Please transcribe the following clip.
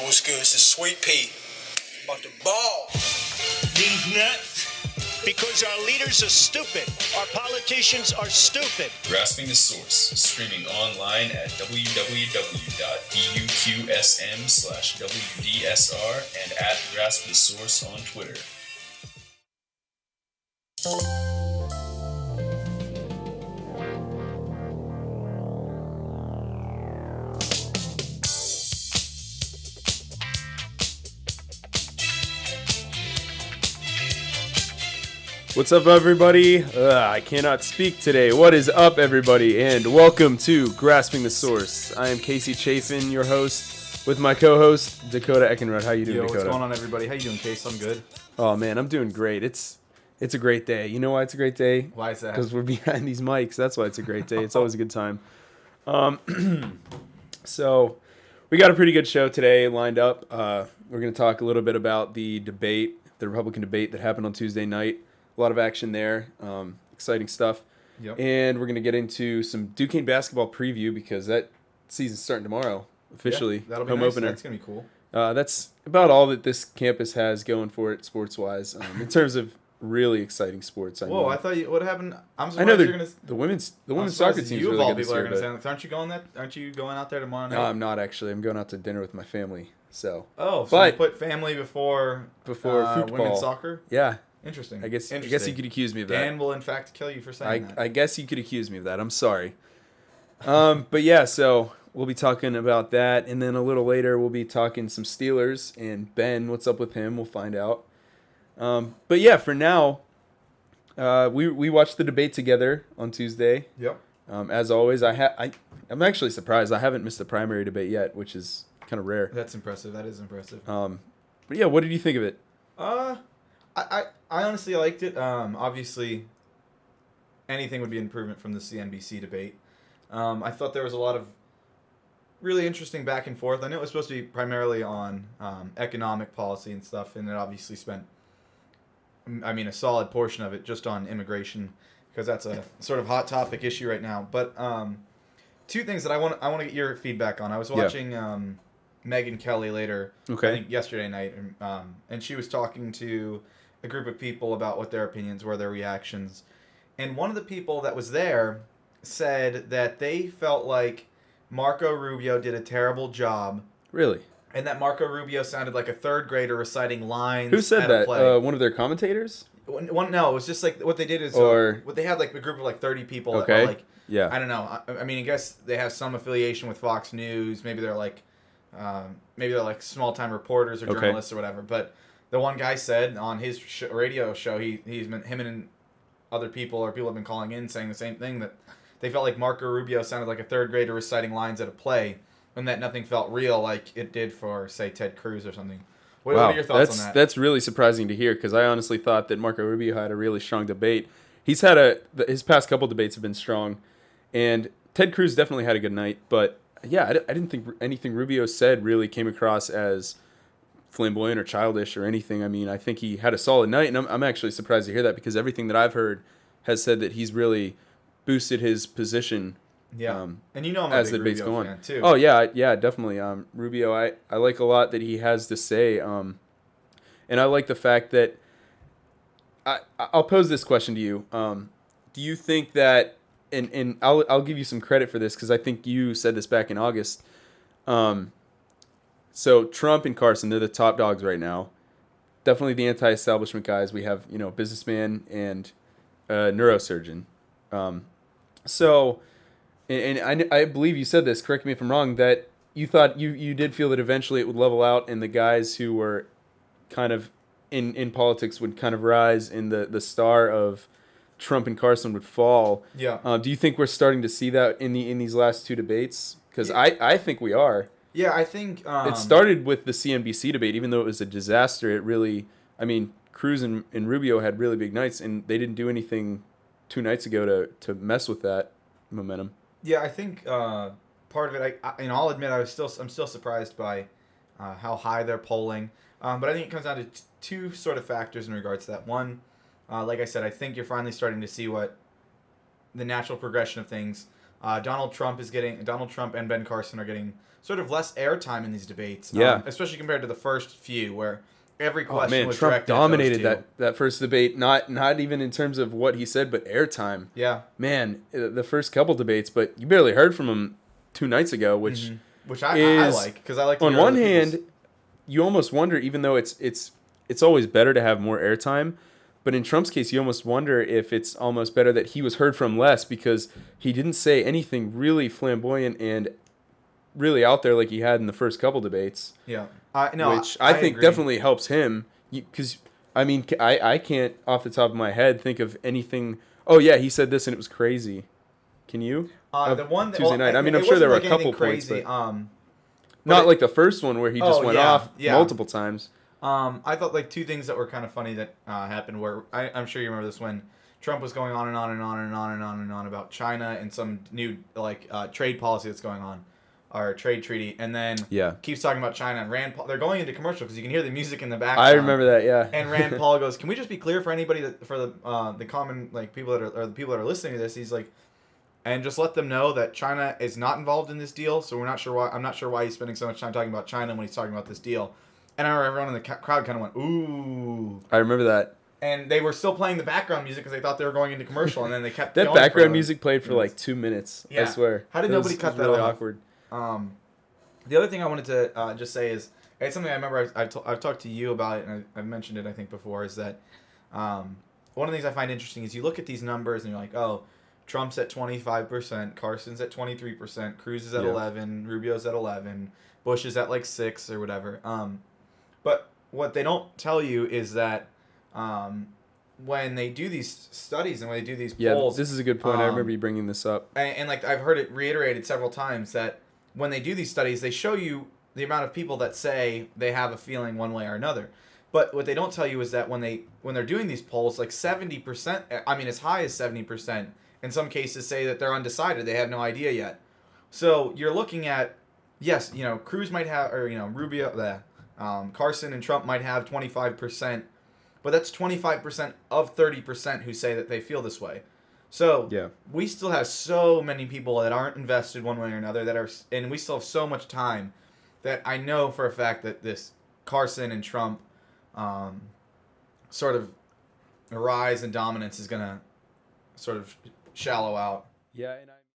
what's good? It's Sweet Pea. About to ball. These nuts. Because our leaders are stupid. Our politicians are stupid. Grasping the Source, streaming online at www.duqsm/WDSR and at Grasp the Source on Twitter. What's up, everybody? I cannot speak today. What is up, everybody? And welcome to Grasping the Source. I am Casey Chafin, your host, with my co-host, Dakota Eckenrode. How you doing, Dakota? What's going on, everybody? How you doing, Case? I'm good. Oh, man, I'm doing great. It's a great day. You know why it's a great day? Why is that? Because we're behind these mics. That's why it's a great day. It's always a good time. So, we got a pretty good show today lined up. We're going to talk a little bit about the Republican debate that happened on Tuesday night. A lot of action there, exciting stuff. Yep. And we're going to get into some Duquesne basketball preview because that season's starting tomorrow, officially. Yeah, that'll be home nice. opener. That's going to be cool. That's about all that this campus has going for it sports-wise in terms of really exciting sports. Whoa, I thought what happened? I'm I know surprised you're going to... the women's soccer team's you really of all good this people are year. going to say, aren't you going out there tomorrow night? No, I'm not actually. I'm going out to dinner with my family. So you put family before football. women's soccer? Yeah. Interesting. I guess you could accuse me of that. Dan will, in fact, kill you for saying that. I guess you could accuse me of that. I'm sorry. But yeah, so we'll be talking about that, and then a little later we'll be talking some Steelers and Ben. What's up with him? We'll find out. But yeah, for now, we watched the debate together on Tuesday. Yep. As always, I'm actually surprised I haven't missed the primary debate yet, which is kind of rare. That's impressive. That is impressive. But yeah, what did you think of it? I honestly liked it. Obviously, anything would be an improvement from the CNBC debate. I thought there was a lot of really interesting back and forth. I know it was supposed to be primarily on economic policy and stuff, and it obviously spent, a solid portion of it just on immigration, because that's a sort of hot topic issue right now. But two things that I want to get your feedback on. I was watching Megyn Kelly later, I think yesterday night, and she was talking to a group of people about what their opinions were, their reactions. And one of the people that was there said that they felt like Marco Rubio did a terrible job. Really? And that Marco Rubio sounded like a third grader reciting lines. Who said at that? A play. One of their commentators? No, it was just like what they did is what they had like a group of like 30 people that were like, I don't know. I guess they have some affiliation with Fox News. Maybe they're like small time reporters or journalists or whatever. But the one guy said on his radio show, him and other people or people have been calling in saying the same thing, that they felt like Marco Rubio sounded like a third grader reciting lines at a play, and that nothing felt real like it did for, say, Ted Cruz or something. What are your thoughts on that? That's really surprising to hear, because I honestly thought that Marco Rubio had a really strong debate. He's had his past couple debates have been strong, and Ted Cruz definitely had a good night. But yeah, I didn't think anything Rubio said really came across as flamboyant or childish or anything. I think he had a solid night, and I'm actually surprised to hear that, because everything that I've heard has said that he's really boosted his position. Yeah, and you know I'm as a big the debate's Rubio going fan too. Oh yeah, definitely. Rubio, I like a lot that he has to say, and I like the fact that I'll pose this question to you. Do you think that, and I'll give you some credit for this, because I think you said this back in August. So Trump and Carson, they're the top dogs right now. Definitely the anti-establishment guys. We have businessman and neurosurgeon. And I believe you said this, correct me if I'm wrong, that you thought you did feel that eventually it would level out and the guys who were kind of in politics would kind of rise and the star of Trump and Carson would fall. Yeah. Do you think we're starting to see that in these last two debates? Because I think we are. Yeah, I think... it started with the CNBC debate. Even though it was a disaster, it really... Cruz and Rubio had really big nights, and they didn't do anything 2 nights ago to mess with that momentum. Yeah, I think part of it, I'll admit I'm still surprised by how high they're polling. But I think it comes down to two sort of factors in regards to that. One, like I said, I think you're finally starting to see what the natural progression of things Donald Trump and Ben Carson are getting sort of less airtime in these debates. Yeah. Especially compared to the first few where every Oh question man, was Trump directed dominated at those two. that first debate. Not even in terms of what he said, but airtime. Yeah. Man, the first couple debates, but you barely heard from him 2 nights ago, which I like, because I like to on hear one other people's- hand, you almost wonder, even though it's always better to have more airtime, but in Trump's case, you almost wonder if it's almost better that he was heard from less because he didn't say anything really flamboyant and really out there like he had in the first couple debates. Yeah. Which I think agree. definitely helps him. Because, I mean, I can't, off the top of my head, think of anything. Oh, yeah, he said this and it was crazy. Can you? The one that, Tuesday night. I mean, I'm sure there were a couple points, but not like the first one where he just went off multiple times. I thought like two things that were kind of funny that happened where I'm sure you remember this when Trump was going on and on and on and on and on and on about China and some new trade policy that's going on, or trade treaty, and then keeps talking about China and Rand Paul. They're going into commercial because you can hear the music in the background. I remember that, yeah. And Rand Paul goes, "Can we just be clear for anybody for the common people that are the people that are listening to this?" He's like, and just let them know that China is not involved in this deal. So we're not sure why. I'm not sure why he's spending so much time talking about China when he's talking about this deal. And I remember everyone in the crowd kind of went, "Ooh." I remember that. And they were still playing the background music because they thought they were going into commercial, and then they kept that going background music played for like 2 minutes. Yeah. I swear. How did nobody cut that really off? Awkward. The other thing I wanted to just say is it's something I remember I've talked to you about it, and I've mentioned it I think before, is that one of the things I find interesting is you look at these numbers and you're like, oh, Trump's at 25%, Carson's at 23%, Cruz is at 11, Rubio's at 11, Bush is at like 6 or whatever. But what they don't tell you is that when they do these studies and when they do these polls... Yeah, this is a good point. I remember you bringing this up. And like I've heard it reiterated several times that when they do these studies, they show you the amount of people that say they have a feeling one way or another. But what they don't tell you is that when they're doing these polls, like 70%, I mean as high as 70%, in some cases say that they're undecided. They have no idea yet. So you're looking at, yes, Cruz might have, or Rubio, Carson and Trump might have 25%, but that's 25% of 30% who say that they feel this way. So we still have so many people that aren't invested one way or another and we still have so much time that I know for a fact that this Carson and Trump sort of rise in dominance is going to sort of shallow out. Yeah, and